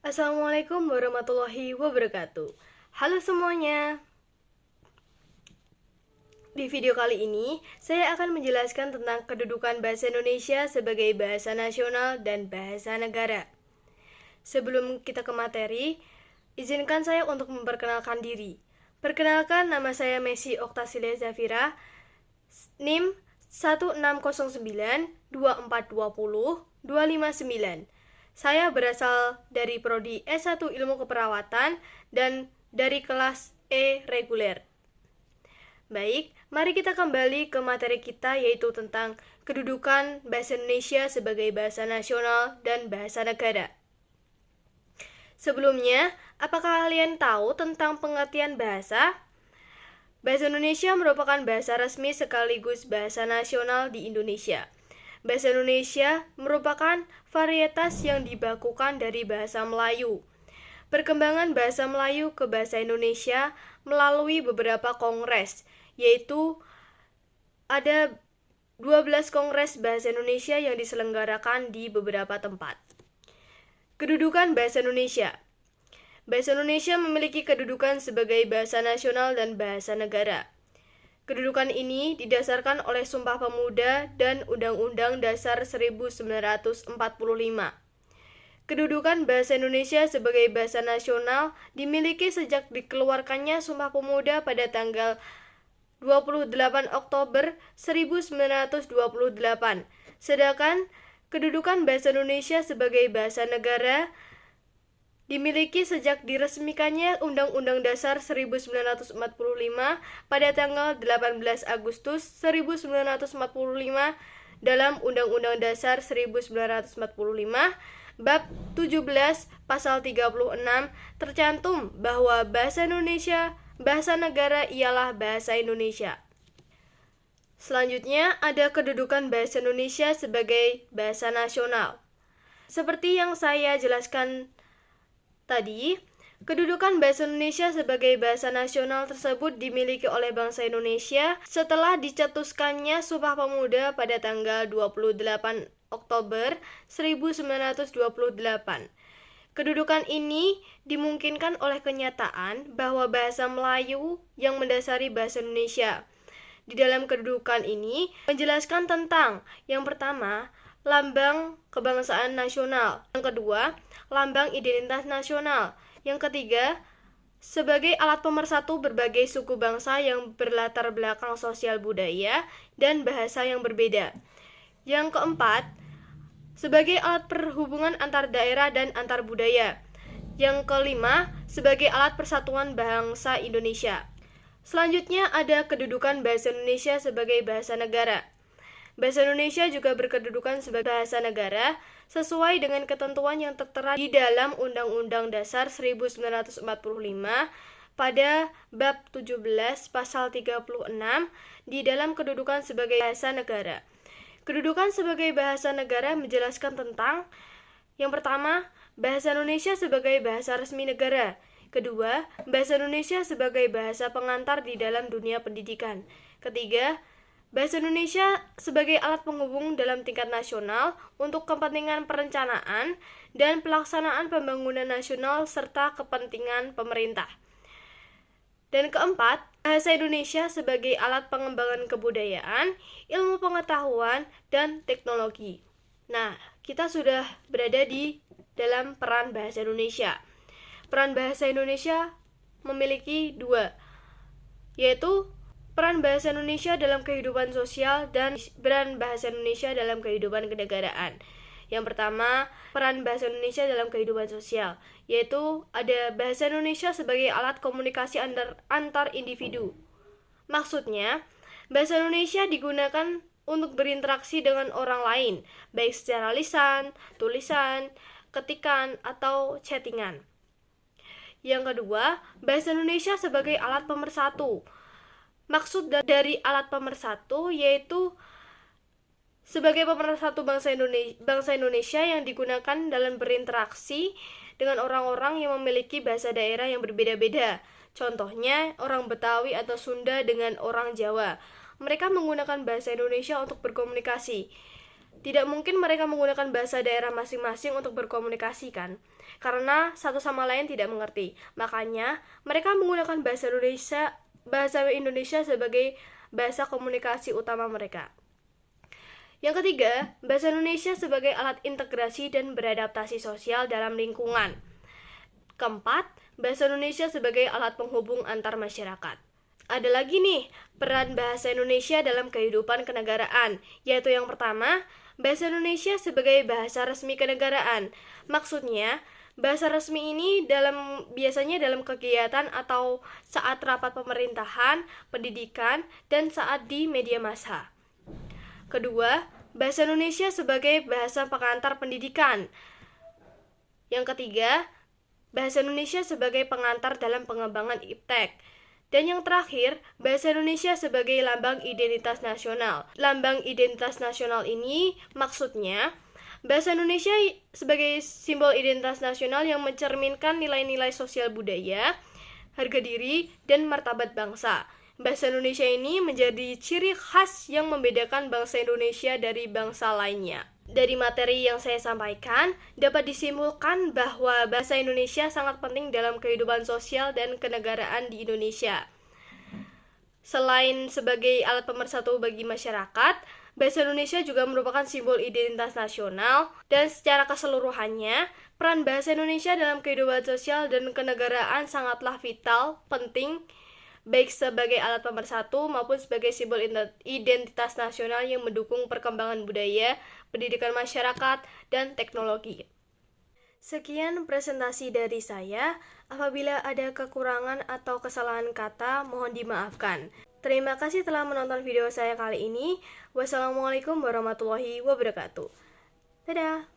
Assalamualaikum warahmatullahi wabarakatuh. Halo semuanya. Di video kali ini, saya akan menjelaskan tentang kedudukan bahasa Indonesia sebagai bahasa nasional dan bahasa negara. Sebelum kita ke materi, izinkan saya untuk memperkenalkan diri. Perkenalkan, nama saya Messi Oktasilia Zafira, NIM 1609 2420 259. Saya berasal dari Prodi S1 Ilmu Keperawatan dan dari kelas E reguler. Baik, mari kita kembali ke materi kita, yaitu tentang kedudukan bahasa Indonesia sebagai bahasa nasional dan bahasa negara. Sebelumnya, apakah kalian tahu tentang pengertian bahasa? Bahasa Indonesia merupakan bahasa resmi sekaligus bahasa nasional di Indonesia. Bahasa Indonesia merupakan varietas yang dibakukan dari bahasa Melayu. Perkembangan bahasa Melayu ke bahasa Indonesia melalui beberapa kongres, yaitu ada 12 kongres bahasa Indonesia yang diselenggarakan di beberapa tempat. Kedudukan bahasa Indonesia. Bahasa Indonesia memiliki kedudukan sebagai bahasa nasional dan bahasa negara. Kedudukan ini didasarkan oleh Sumpah Pemuda dan Undang-Undang Dasar 1945. Kedudukan bahasa Indonesia sebagai bahasa nasional dimiliki sejak dikeluarkannya Sumpah Pemuda pada tanggal 28 Oktober 1928. Sedangkan kedudukan bahasa Indonesia sebagai bahasa negara dimiliki sejak diresmikannya Undang-Undang Dasar 1945 pada tanggal 18 Agustus 1945 dalam Undang-Undang Dasar 1945 Bab 17 Pasal 36 tercantum bahwa bahasa Indonesia, bahasa negara ialah bahasa Indonesia. Selanjutnya ada kedudukan bahasa Indonesia sebagai bahasa nasional. Seperti yang saya jelaskan tadi, kedudukan bahasa Indonesia sebagai bahasa nasional tersebut dimiliki oleh bangsa Indonesia setelah dicetuskannya Sumpah Pemuda pada tanggal 28 Oktober 1928. Kedudukan ini dimungkinkan oleh kenyataan bahwa bahasa Melayu yang mendasari bahasa Indonesia. Di dalam kedudukan ini menjelaskan tentang yang pertama, lambang kebangsaan nasional. Yang kedua, lambang identitas nasional. Yang ketiga, sebagai alat pemersatu berbagai suku bangsa yang berlatar belakang sosial budaya dan bahasa yang berbeda. Yang keempat, sebagai alat perhubungan antar daerah dan antar budaya. Yang kelima, sebagai alat persatuan bangsa Indonesia. Selanjutnya ada kedudukan bahasa Indonesia sebagai bahasa negara. Bahasa Indonesia juga berkedudukan sebagai bahasa negara sesuai dengan ketentuan yang tertera di dalam Undang-Undang Dasar 1945 pada Bab 17 Pasal 36 di dalam kedudukan sebagai bahasa negara. Kedudukan sebagai bahasa negara menjelaskan tentang yang pertama, bahasa Indonesia sebagai bahasa resmi negara. Kedua, bahasa Indonesia sebagai bahasa pengantar di dalam dunia pendidikan. Ketiga, bahasa Indonesia sebagai alat penghubung dalam tingkat nasional untuk kepentingan perencanaan dan pelaksanaan pembangunan nasional serta kepentingan pemerintah. Dan keempat, bahasa Indonesia sebagai alat pengembangan kebudayaan, ilmu pengetahuan, dan teknologi. Nah, kita sudah berada di dalam peran bahasa Indonesia. Peran bahasa Indonesia memiliki dua, yaitu peran bahasa Indonesia dalam kehidupan sosial dan peran bahasa Indonesia dalam kehidupan kenegaraan. Yang pertama, peran bahasa Indonesia dalam kehidupan sosial, yaitu ada bahasa Indonesia sebagai alat komunikasi antar individu. Maksudnya, bahasa Indonesia digunakan untuk berinteraksi dengan orang lain, baik secara lisan, tulisan, ketikan, atau chattingan. Yang kedua, bahasa Indonesia sebagai alat pemersatu. Maksud dari alat pemersatu yaitu sebagai pemersatu bangsa Indonesia yang digunakan dalam berinteraksi dengan orang-orang yang memiliki bahasa daerah yang berbeda-beda. Contohnya, orang Betawi atau Sunda dengan orang Jawa. Mereka menggunakan bahasa Indonesia untuk berkomunikasi. Tidak mungkin mereka menggunakan bahasa daerah masing-masing untuk berkomunikasi kan? Karena satu sama lain tidak mengerti. Makanya mereka menggunakan bahasa Indonesia sebagai bahasa komunikasi utama mereka. Yang ketiga, bahasa Indonesia sebagai alat integrasi dan beradaptasi sosial dalam lingkungan. Keempat, bahasa Indonesia sebagai alat penghubung antar masyarakat. Ada lagi nih, peran bahasa Indonesia dalam kehidupan kenegaraan, yaitu yang pertama, bahasa Indonesia sebagai bahasa resmi kenegaraan. Maksudnya, bahasa resmi ini biasanya dalam kegiatan atau saat rapat pemerintahan, pendidikan, dan saat di media massa. Kedua, bahasa Indonesia sebagai bahasa pengantar pendidikan. Yang ketiga, bahasa Indonesia sebagai pengantar dalam pengembangan iptek. Dan yang terakhir, bahasa Indonesia sebagai lambang identitas nasional. Lambang identitas nasional ini maksudnya bahasa Indonesia sebagai simbol identitas nasional yang mencerminkan nilai-nilai sosial budaya, harga diri, dan martabat bangsa. Bahasa Indonesia ini menjadi ciri khas yang membedakan bangsa Indonesia dari bangsa lainnya. Dari materi yang saya sampaikan, dapat disimpulkan bahwa bahasa Indonesia sangat penting dalam kehidupan sosial dan kenegaraan di Indonesia. Selain sebagai alat pemersatu bagi masyarakat, bahasa Indonesia juga merupakan simbol identitas nasional, dan secara keseluruhannya, peran bahasa Indonesia dalam kehidupan sosial dan kenegaraan sangatlah vital, penting, baik sebagai alat pemersatu maupun sebagai simbol identitas nasional yang mendukung perkembangan budaya, pendidikan masyarakat, dan teknologi. Sekian presentasi dari saya. Apabila ada kekurangan atau kesalahan kata, mohon dimaafkan. Terima kasih telah menonton video saya kali ini. Wassalamualaikum warahmatullahi wabarakatuh. Dadah!